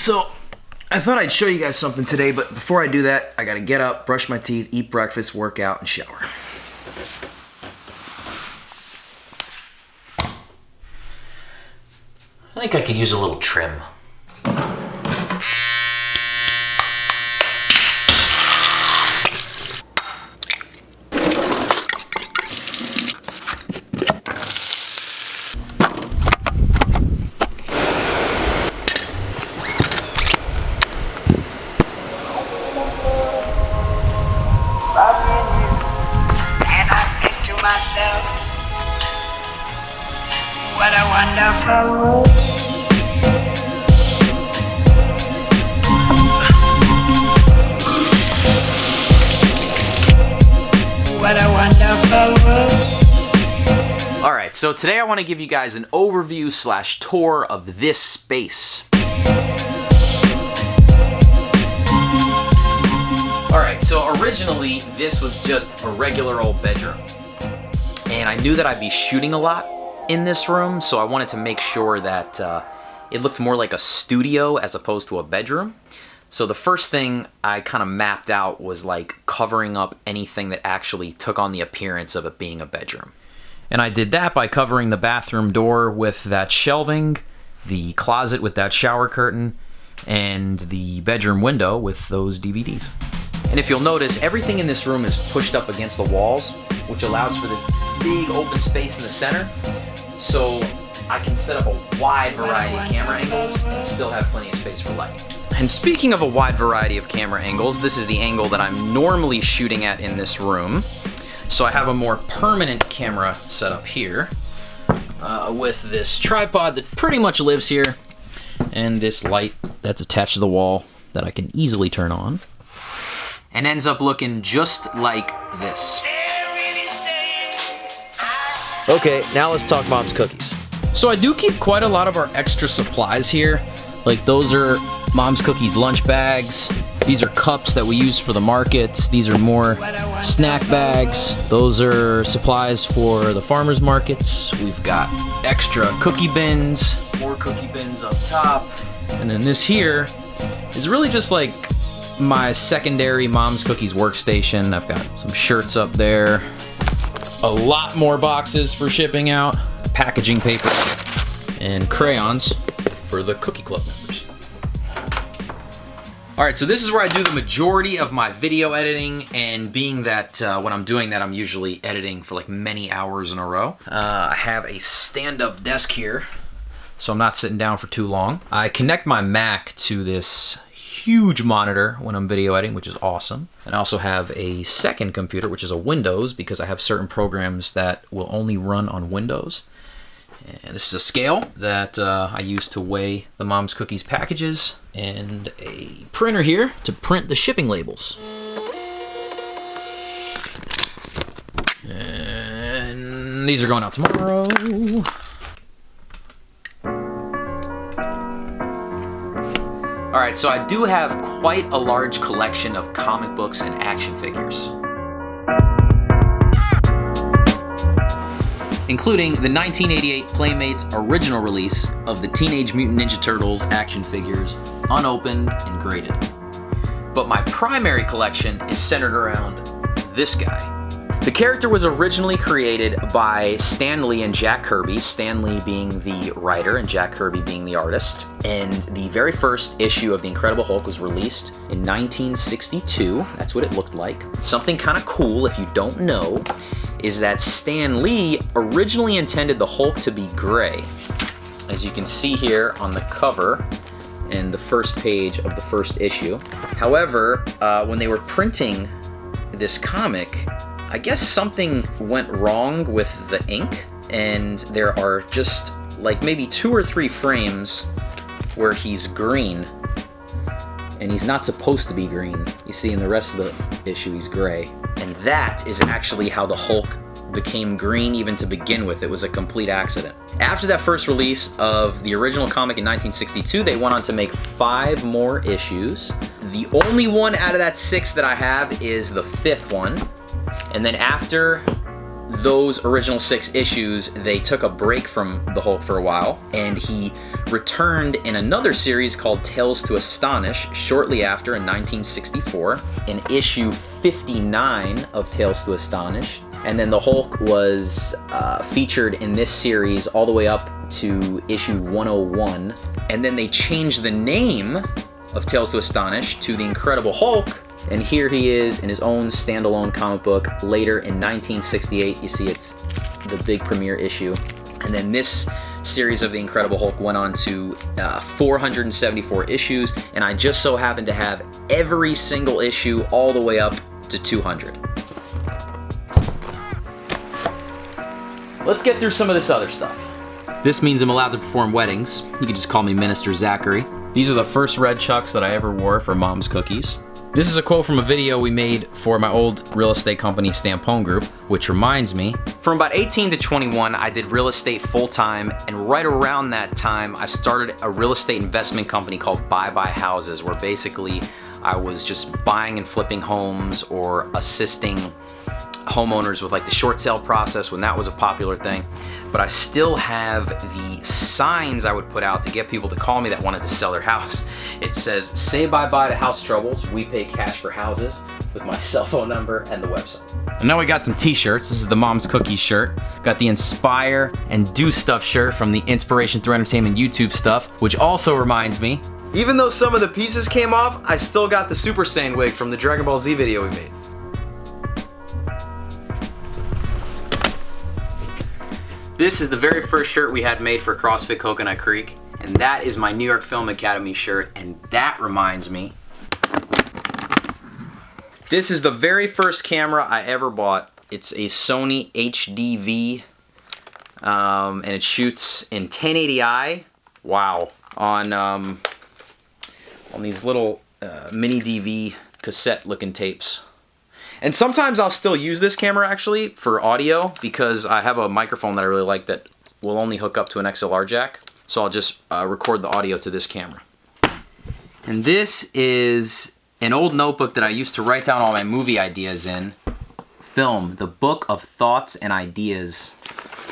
So, I thought I'd show you guys something today, but before I do that, I gotta get up, brush my teeth, eat breakfast, work out, and shower. I think I could use a little trim. Myself, what a wonderful world. What a wonderful world. All right, so today I want to give you guys an overview / tour of this space. All right, so originally this was just a regular old bedroom. And I knew that I'd be shooting a lot in this room, so I wanted to make sure that it looked more like a studio as opposed to a bedroom. So the first thing I kind of mapped out was like covering up anything that actually took on the appearance of it being a bedroom. And I did that by covering the bathroom door with that shelving, the closet with that shower curtain, and the bedroom window with those DVDs. And if you'll notice, everything in this room is pushed up against the walls, which allows for this big open space in the center, so I can set up a wide variety of camera angles and still have plenty of space for light. And speaking of a wide variety of camera angles, this is the angle that I'm normally shooting at in this room. So I have a more permanent camera set up here with this tripod that pretty much lives here, and this light that's attached to the wall that I can easily turn on, and ends up looking just like this. Okay, now let's talk Mom's Cookies. So I do keep quite a lot of our extra supplies here. Like those are Mom's Cookies lunch bags. These are cups that we use for the markets. These are more snack bags. Those are supplies for the farmers markets. We've got extra cookie bins, more cookie bins up top. And then this here is really just like my secondary Mom's Cookies workstation. I've got some shirts up there. A lot more boxes for shipping out, packaging paper, and crayons for the Cookie Club members. All right, so this is where I do the majority of my video editing, and being that when I'm doing that, I'm usually editing for like many hours in a row. I have a stand-up desk here, so I'm not sitting down for too long. I connect my Mac to this huge monitor when I'm video editing, which is awesome. And I also have a second computer, which is a Windows, because I have certain programs that will only run on Windows. And this is a scale that I use to weigh the Mom's Cookies packages, and a printer here to print the shipping labels. And these are going out tomorrow. All right, so I do have quite a large collection of comic books and action figures, including the 1988 Playmates original release of the Teenage Mutant Ninja Turtles action figures, unopened and graded. But my primary collection is centered around this guy. The character was originally created by Stan Lee and Jack Kirby, Stan Lee being the writer and Jack Kirby being the artist. And the very first issue of The Incredible Hulk was released in 1962. That's what it looked like. Something kind of cool, if you don't know, is that Stan Lee originally intended the Hulk to be gray. As you can see here on the cover and the first page of the first issue. However, when they were printing this comic, I guess something went wrong with the ink, and there are just like maybe 2 or 3 frames where he's green, and he's not supposed to be green. You see in the rest of the issue he's gray, and that is actually how the Hulk became green even to begin with. It was a complete accident. After that first release of the original comic in 1962, they went on to make 5 more issues. The only one out of that 6 that I have is the 5th one. And then after those original 6 issues, they took a break from the Hulk for a while, and he returned in another series called Tales to Astonish shortly after in 1964, in issue 59 of Tales to Astonish. And then the Hulk was featured in this series all the way up to issue 101. And then they changed the name of Tales to Astonish to The Incredible Hulk. And here he is in his own standalone comic book later in 1968. You see it's the big premiere issue. And then this series of The Incredible Hulk went on to 474 issues. And I just so happen to have every single issue all the way up to 200. Let's get through some of this other stuff. This means I'm allowed to perform weddings. You can just call me Minister Zachary. These are the first red chucks that I ever wore for Mom's Cookies. This is a quote from a video we made for my old real estate company, Stampone Group, which reminds me, from about 18 to 21, I did real estate full-time, and right around that time, I started a real estate investment company called Buy Buy Houses, where basically I was just buying and flipping homes or assisting homeowners with like the short sale process when that was a popular thing. But I still have the signs I would put out to get people to call me that wanted to sell their house. It says, "Say bye-bye to house troubles. We pay cash for houses," with my cell phone number and the website. And now we got some t-shirts. This is the Mom's Cookies shirt. Got the Inspire and Do Stuff shirt from the Inspiration Through Entertainment YouTube stuff, which also reminds me, even though some of the pieces came off, I still got the Super Saiyan wig from the Dragon Ball Z video we made. This is the very first shirt we had made for CrossFit Coconut Creek, and that is my New York Film Academy shirt, and that reminds me, this is the very first camera I ever bought. It's a Sony HDV, and it shoots in 1080i, wow, on these little mini DV cassette looking tapes. And sometimes I'll still use this camera actually for audio because I have a microphone that I really like that will only hook up to an XLR jack. So I'll just record the audio to this camera. And this is an old notebook that I used to write down all my movie ideas in. Film, the Book of Thoughts and Ideas.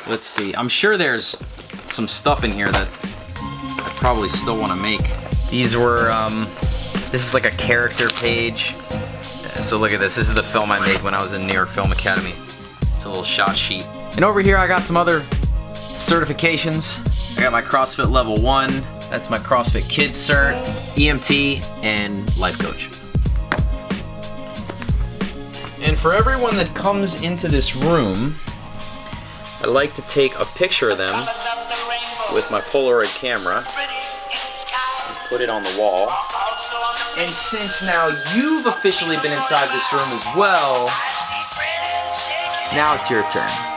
Let's see, I'm sure there's some stuff in here that I probably still want to make. These were, this is like a character page. So look at this. This is the film I made when I was in New York Film Academy. It's a little shot sheet. And over here I got some other certifications. I got my CrossFit Level 1. That's my CrossFit Kids cert, EMT, and Life Coach. And for everyone that comes into this room, I like to take a picture of them with my Polaroid camera and put it on the wall. And since now you've officially been inside this room as well, now it's your turn.